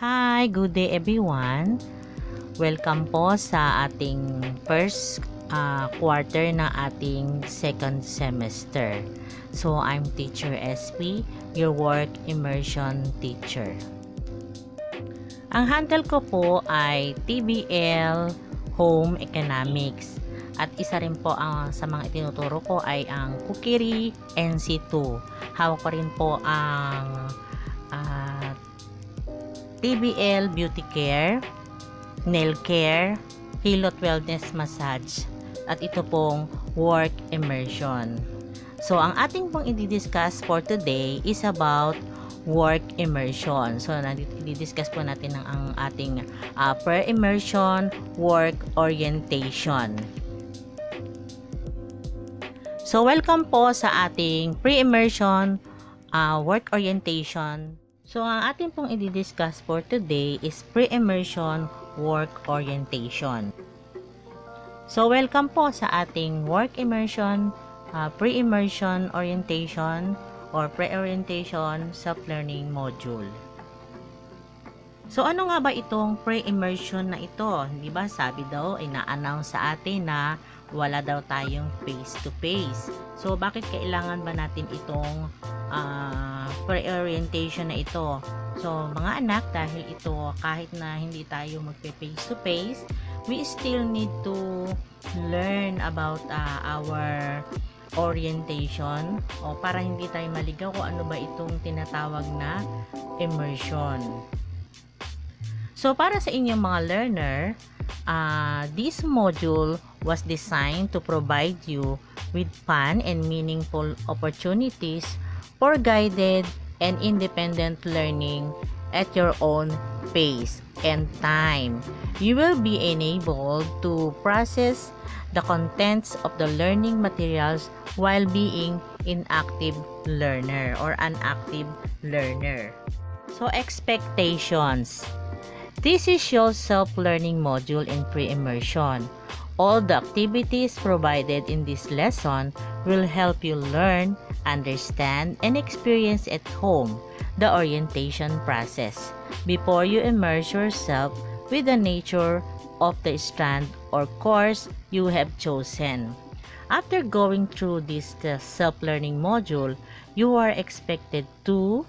Hi, good day everyone. Welcome po sa ating first quarter na ating second semester. So, I'm Teacher SP, your work immersion teacher. Ang handle ko po ay TBL Home Economics. At isa rin po sa mga itinuturo ko ay ang Cookery NC2. Hawak ko rin po ang TBL Beauty Care, Nail Care, Hilot Wellness Massage, at ito pong Work Immersion. So, ang ating pong i-discuss for today is about Work Immersion. So, i-discuss po natin ang ating Pre-Immersion Work Orientation. So, welcome po sa ating Pre-Immersion Work Orientation. So, ang ating pong i-discuss for today is Pre-Immersion Work Orientation. So, welcome po sa ating Work Immersion, Pre-Immersion Orientation or Pre-Orientation Self-Learning Module. So, ano nga ba itong Pre-Immersion na ito? Di ba sabi daw, ina-announce sa atin na wala daw tayong face-to-face. So, bakit kailangan ba natin itong pre-orientation na ito? So, mga anak, dahil ito, kahit na hindi tayo magpe-face-to-face, we still need to learn about our orientation o para hindi tayo maligaw kung ano ba itong tinatawag na immersion. So, para sa inyong mga learner, this module was designed to provide you with fun and meaningful opportunities for guided and independent learning at your own pace and time. You will be enabled to process the contents of the learning materials while being an active learner or an active learner. So, expectations. This is your self-learning module in pre-immersion. All the activities provided in this lesson will help you learn, understand, and experience at home the orientation process before you immerse yourself with the nature of the strand or course you have chosen. After going through this self-learning module, you are expected to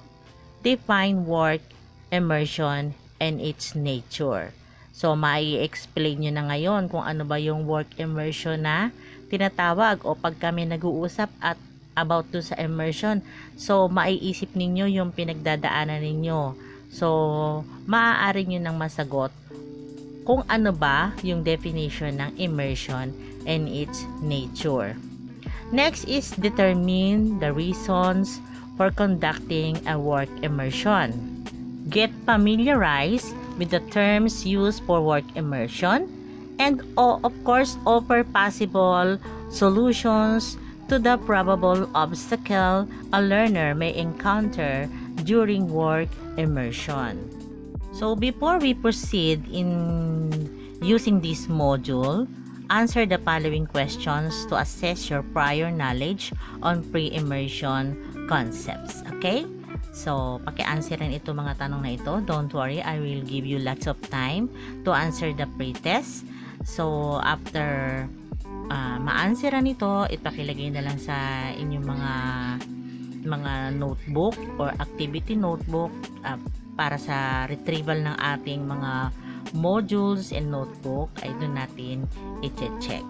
define work immersion and its nature. So, mai-explain nyo na ngayon kung ano ba yung work immersion na tinatawag o pag kami nag-uusap at about to sa immersion. So, maiisip ninyo yung pinagdadaanan ninyo. So, maaari nyo nang masagot kung ano ba yung definition ng immersion and its nature. Next is determine the reasons for conducting a work immersion. Get familiarized with the terms used for work immersion and of course offer possible solutions to the probable obstacle a learner may encounter during work immersion. So before we proceed in using this module, answer the following questions to assess your prior knowledge on pre-immersion concepts. Okay? So, paki-answerin ito mga tanong na ito. Don't worry, I will give you lots of time to answer the pre-test. So, after ma-answeran ito, ipakilagay na lang sa inyong mga notebook or activity notebook para sa retrieval ng ating mga modules and notebook ay doon natin i-check.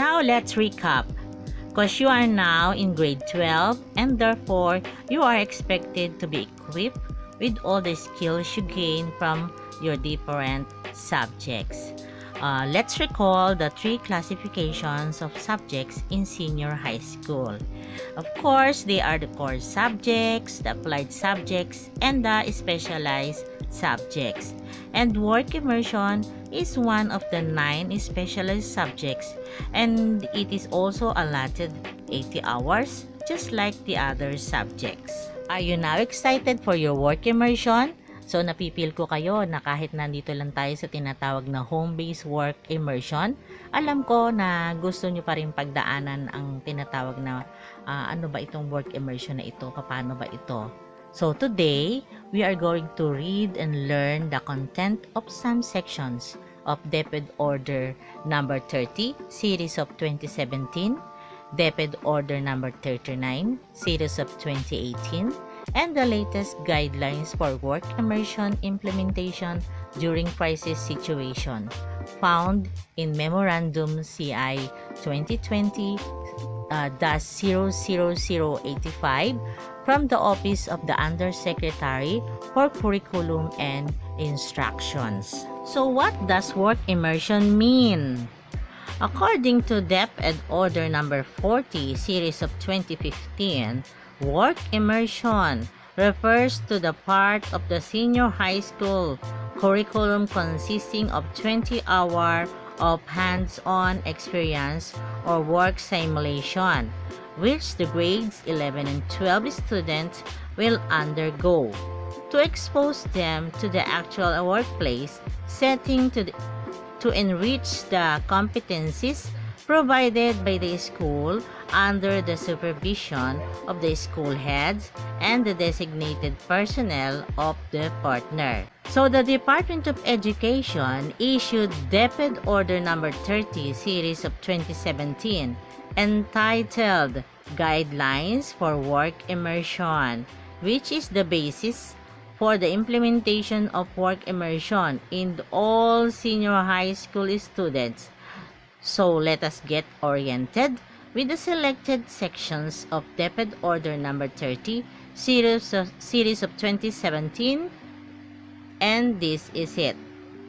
Now let's recap. Because you are now in grade 12 and therefore you are expected to be equipped with all the skills you gain from your different subjects. Let's recall the 3 classifications of subjects in senior high school. Of course, they are the core subjects, the applied subjects, and the specialized subjects. And work immersion is one of the 9 specialized subjects, and it is also allotted 80 hours just like the other subjects. Are you now excited for your work immersion? So napipil ko kayo na kahit nandito lang tayo sa tinatawag na home-based work immersion, alam ko na gusto nyo pa rin pagdaanan ang tinatawag na ano ba itong work immersion na ito, paano ba ito. So today, we are going to read and learn the content of some sections of DepEd Order number 30, series of 2017, DepEd Order number 39, series of 2018, and the latest guidelines for work immersion implementation during crisis situation, found in Memorandum CI 2020-00085 from the Office of the Undersecretary for Curriculum and Instructions. So what does work immersion mean? According to DepEd Order number 40, series of 2015, work immersion refers to the part of the senior high school curriculum consisting of 20 hours of hands-on experience or work simulation, which the grades 11 and 12 students will undergo to expose them to the actual workplace setting to enrich the competencies provided by the school under the supervision of the school heads and the designated personnel of the partner. So the Department of Education issued DepEd Order number 30 series of 2017 entitled Guidelines for Work Immersion, which is the basis for the implementation of work immersion in all senior high school students. So let us get oriented with the selected sections of DepEd Order number 30, series of 2017, and this is it.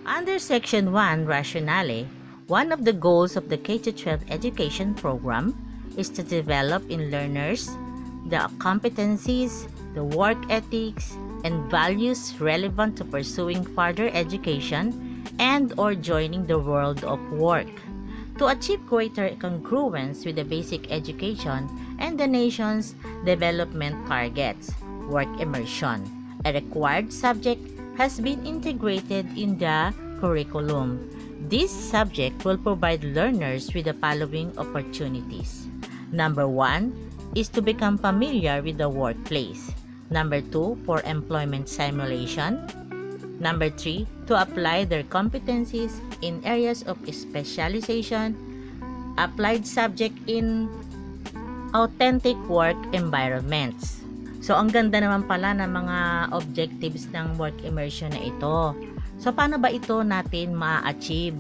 Under Section 1, Rationale, one of the goals of the K-12 education program is to develop in learners the competencies, the work ethics, and values relevant to pursuing further education and or joining the world of work. To achieve greater congruence with the basic education and the nation's development targets, work immersion, a required subject, has been integrated in the curriculum. This subject will provide learners with the following opportunities. Number 1 is to become familiar with the workplace. Number 2, for employment simulation. Number 3, to apply their competencies in areas of specialization, applied subject in authentic work environments. So, ang ganda naman pala ng mga objectives ng work immersion na ito. So, paano ba ito natin ma-achieve?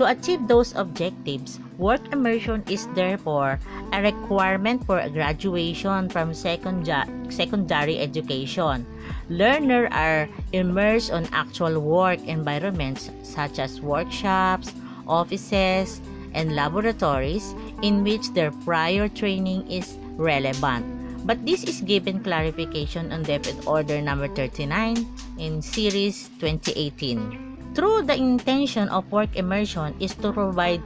To achieve those objectives, work immersion is therefore a requirement for graduation from secondary education. Learners are immersed on actual work environments such as workshops, offices, and laboratories in which their prior training is relevant. But this is given clarification on DepEd Order number 39 in Series 2018. True, the intention of work immersion is to provide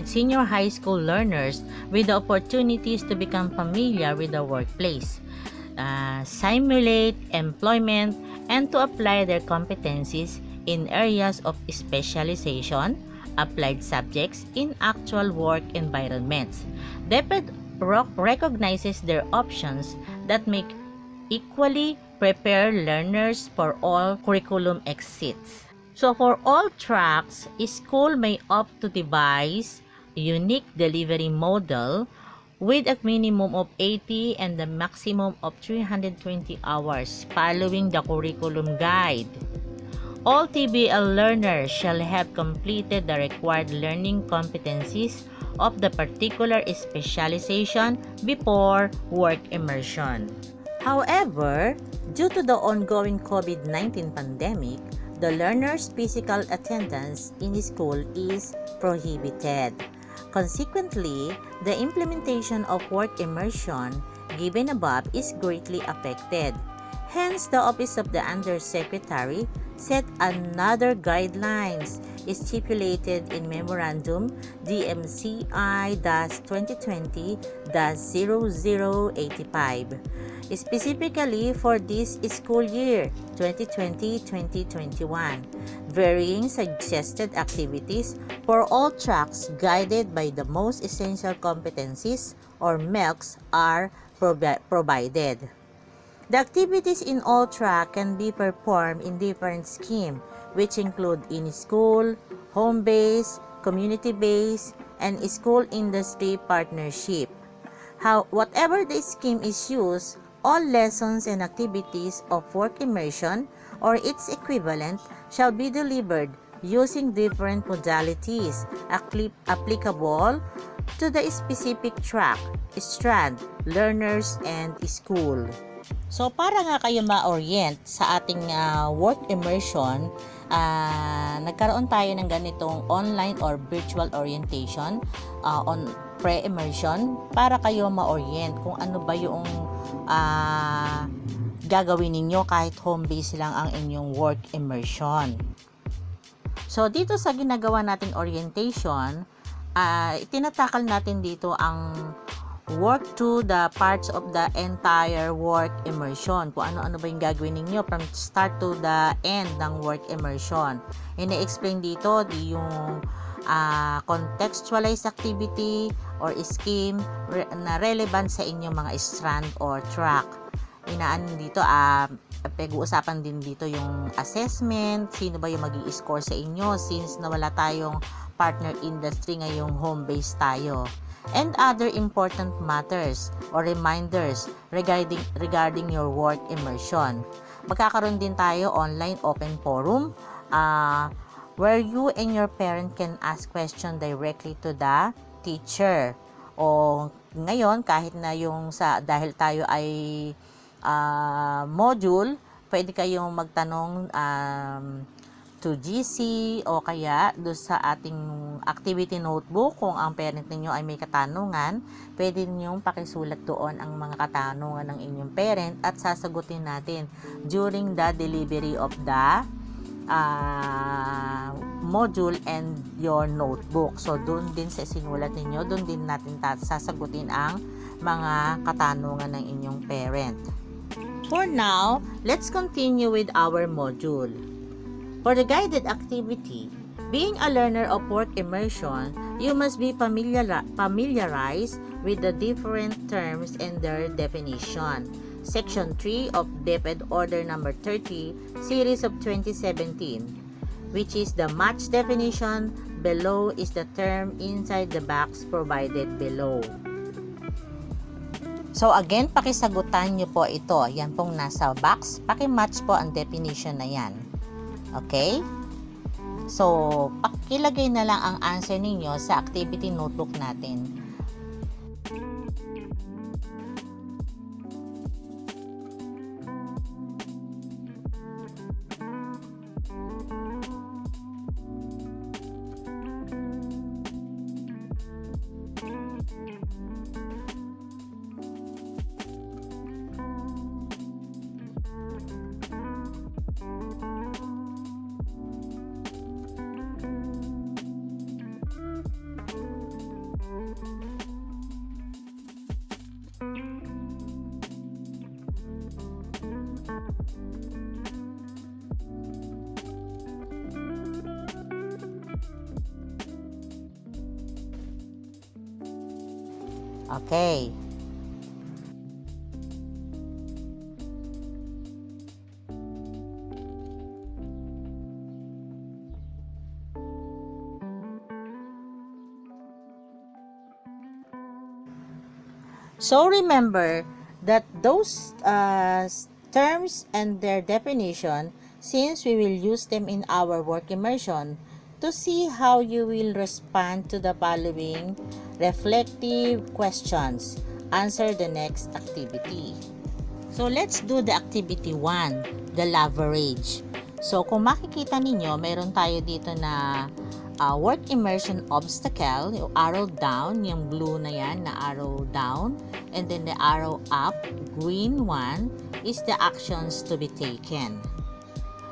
senior high school learners with the opportunities to become familiar with the workplace, simulate employment, and to apply their competencies in areas of specialization, applied subjects in actual work environments. DepEd recognizes their options that make equally prepare learners for all curriculum exits. So for all tracks, a school may opt to devise a unique delivery model with a minimum of 80 and a maximum of 320 hours following the curriculum guide. All TBL learners shall have completed the required learning competencies of the particular specialization before work immersion. However, due to the ongoing COVID-19 pandemic, the learner's physical attendance in school is prohibited. Consequently, the implementation of work immersion given above is greatly affected. Hence, the Office of the Undersecretary set another guidelines stipulated in Memorandum DMCI-2020-0085, specifically for this school year 2020-2021, varying suggested activities for all tracks guided by the most essential competencies or MELCs are provided. The activities in all track can be performed in different schemes, which include in-school, home-based, community-based, and school-industry partnership. Whatever the scheme is used, all lessons and activities of work immersion or its equivalent shall be delivered using different modalities applicable to the specific track, strand, learners, and school. So, para nga kayo ma-orient sa ating work immersion, nagkaroon tayo ng ganitong online or virtual orientation on pre-immersion para kayo ma-orient kung ano ba yung gagawin ninyo kahit home base lang ang inyong work immersion. So, dito sa ginagawa nating orientation, tinatakal natin dito ang work to the parts of the entire work immersion. Kung ano-ano ba yung gagawin ninyo from start to the end ng work immersion. Ine-explain dito yung contextualized activity or scheme na relevant sa inyong mga strand or track. Dito, pag-uusapan din dito yung assessment, sino ba yung mag-i-score sa inyo since nawala tayong partner industry ngayong home base tayo. And other important matters or reminders regarding your work immersion. Magkakaroon din tayo online open forum where you and your parent can ask question directly to the teacher. O ngayon kahit na dahil tayo ay module, pwede kayong magtanong to GC o kaya do sa ating activity notebook. Kung ang parent ninyo ay may katanungan, pwede ninyong pakisulat doon ang mga katanungan ng inyong parent at sasagutin natin during the delivery of the module and your notebook. So, doon din sa sinulat ninyo, doon din natin sasagutin ang mga katanungan ng inyong parent. For now, let's continue with our module. For the guided activity, being a learner of work immersion, you must be familiarized with the different terms and their definition. Section 3 of DepEd Order Number 30, Series of 2017, which is the match definition. Below is the term inside the box provided below. So again, pakisagutan nyo po ito. Yan pong nasa box. Pakimatch po ang definition na yan. Okay? So, pakilagay na lang ang answer ninyo sa activity notebook natin. Okay. So remember that those terms and their definition, since we will use them in our work immersion, to see how you will respond to the following reflective questions. Answer the next activity. So, let's do the activity 1, the leverage. So, kung makikita ninyo, meron tayo dito na work immersion obstacle, yung arrow down, yung blue na yan, na arrow down, and then the arrow up, green one, is the actions to be taken.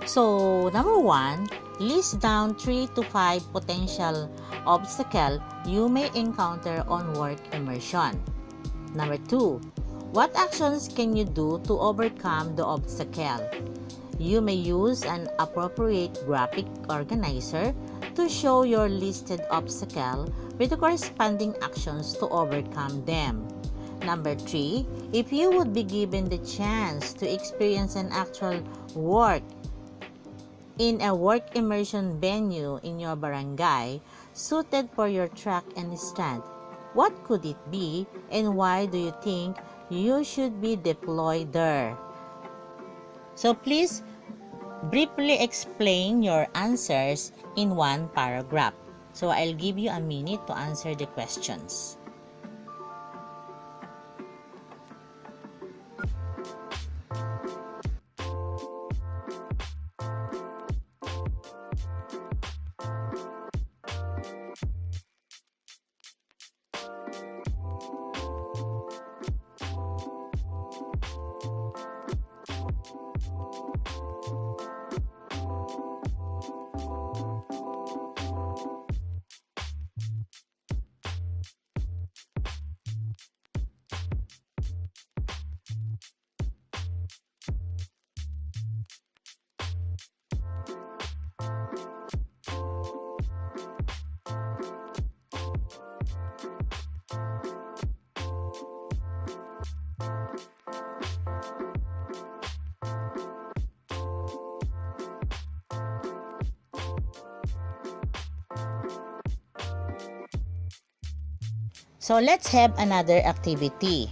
So, number 1, list down 3 to 5 potential obstacle you may encounter on work immersion. Number 2, what actions can you do to overcome the obstacle? You may use an appropriate graphic organizer to show your listed obstacle with the corresponding actions to overcome them. Number 3, if you would be given the chance to experience an actual work in a work immersion venue in your barangay suited for your track and stand, what could it be and why do you think you should be deployed there? So please briefly explain your answers in one paragraph. So I'll give you a minute to answer the questions. So let's have another activity.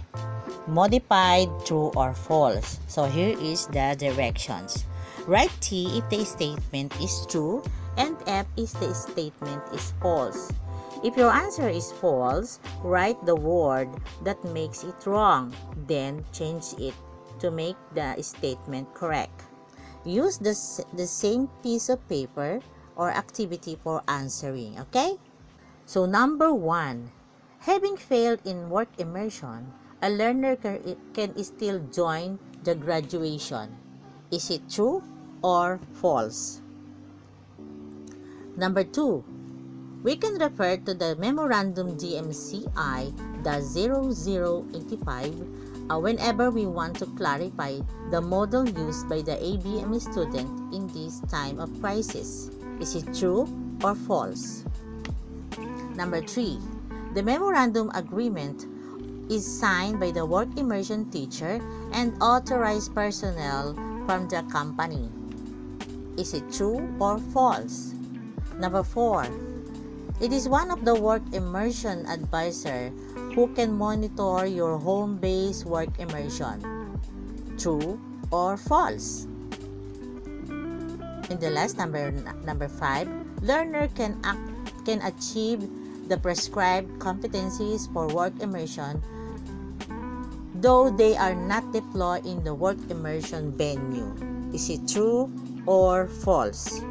Modified true or false. So here is the directions. Write T if the statement is true and F if the statement is false. If your answer is false, write the word that makes it wrong, then change it to make the statement correct. Use the same piece of paper or activity for answering, okay? So number 1, having failed in work immersion, a learner can still join the graduation. Is it true or false? Number 2, we can refer to the Memorandum DMCI-0085 whenever we want to clarify the model used by the ABM student in this time of crisis. Is it true or false? Number 3, the memorandum agreement is signed by the work immersion teacher and authorized personnel from the company. Is it true or false? Number 4, it is one of the work immersion advisor who can monitor your home-based work immersion. True or false? In the last number 5, learner can achieve the prescribed competencies for work immersion though they are not deployed in the work immersion venue. Is it true or false?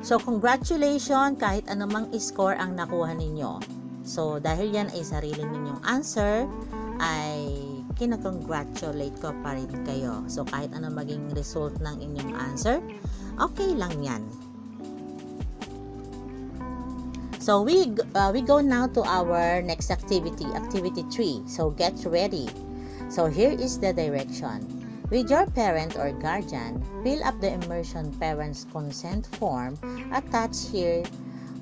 So, congratulations kahit anumang score ang nakuha ninyo. So, dahil yan ay sarili ninyong answer, ay kinakongratulate ko pa rin kayo. So, kahit ano maging result ng inyong answer, okay lang yan. So, we go now to our next activity, activity 3. So, get ready. So, here is the direction. With your parent or guardian, fill up the immersion parents consent form attached here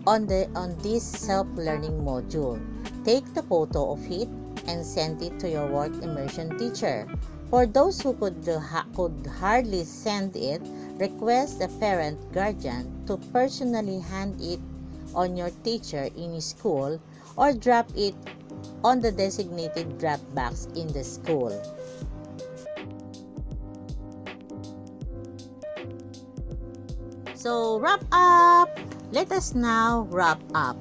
on this self-learning module. Take the photo of it and send it to your work immersion teacher. For those who could hardly send it, request the parent guardian to personally hand it on your teacher in school or drop it on the designated drop box in the school. So, wrap up! Let us now wrap up.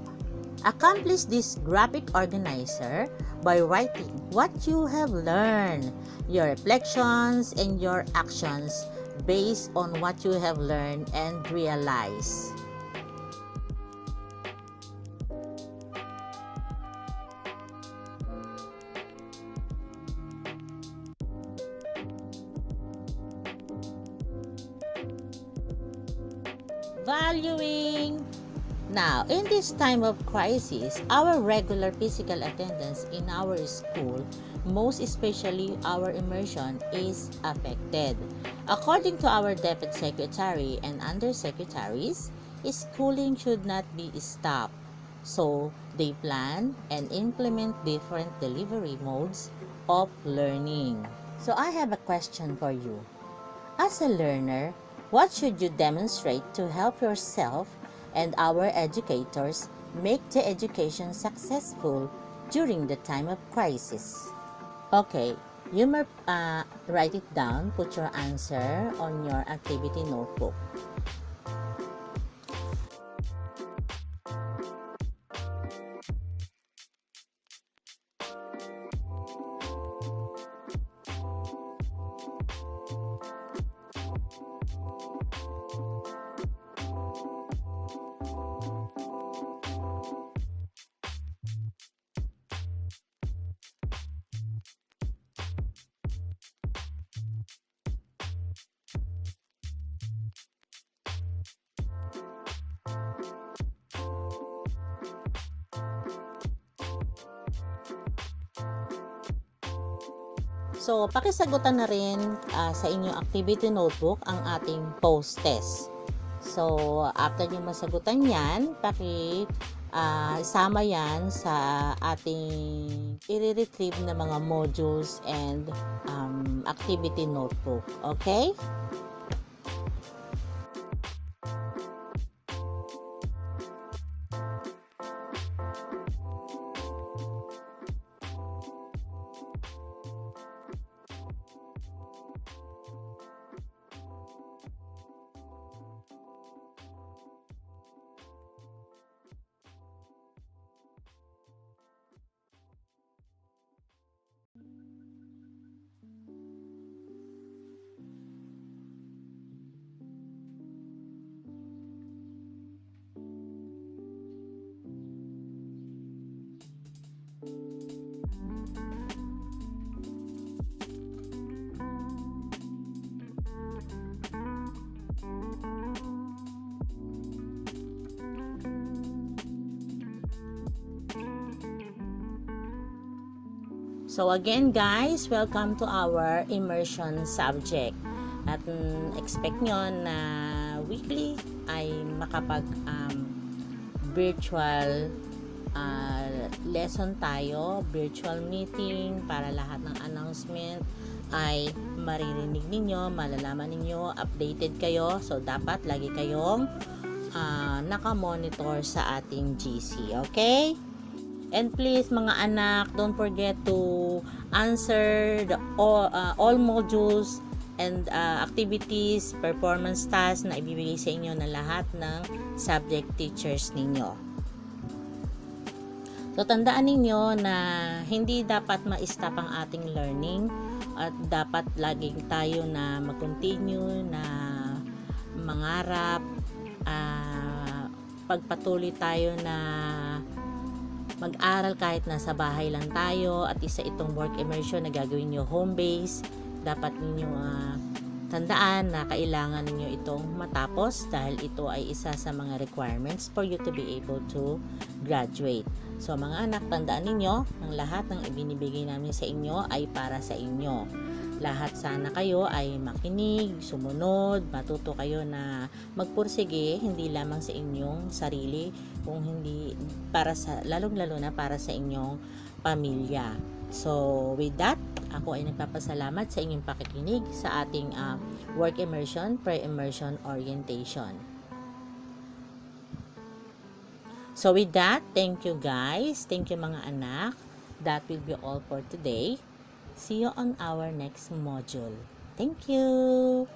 Accomplish this graphic organizer by writing what you have learned, your reflections, and your actions based on what you have learned and realized. Valuing. Now, in this time of crisis, our regular physical attendance in our school, most especially our immersion, is affected. According to our deputy secretary and undersecretaries, schooling should not be stopped. So, they plan and implement different delivery modes of learning. So, I have a question for you. As a learner, what should you demonstrate to help yourself and our educators make the education successful during the time of crisis? Okay, you may write it down, put your answer on your activity notebook. So, pakisagutan na rin sa inyong activity notebook ang ating post-test. So, after nyo masagutan yan, isama yan sa ating i-retrieve na mga modules and activity notebook. Okay? So again guys, welcome to our immersion subject. At expect nyo na weekly ay makapag virtual lesson tayo, virtual meeting para lahat ng announcement ay maririnig ninyo, malalaman ninyo, updated kayo. So dapat lagi kayong naka-monitor sa ating GC, okay? And please mga anak, don't forget to answer all modules and activities, performance tasks na ibibigay sa inyo ng lahat ng subject teachers ninyo. So tandaan ninyo na hindi dapat ma-stop ang ating learning at dapat laging tayo na mag-continue na mangarap, pagpatuloy tayo na mag-aral kahit nasa bahay lang tayo, at isa itong work immersion na gagawin nyo home base. Dapat ninyo tandaan na kailangan ninyo itong matapos dahil ito ay isa sa mga requirements for you to be able to graduate. So mga anak, tandaan ninyo ang lahat ng ibinibigay namin sa inyo ay para sa inyo. Lahat sana kayo ay makinig, sumunod, matuto kayo na magpursige hindi lamang sa inyong sarili, kung hindi para sa lalong-lalo na para sa inyong pamilya. So with that, ako ay nagpapasalamat sa inyong pakikinig sa ating work immersion, pre-immersion orientation. So with that, thank you guys. Thank you mga anak. That will be all for today. See you on our next module. Thank you!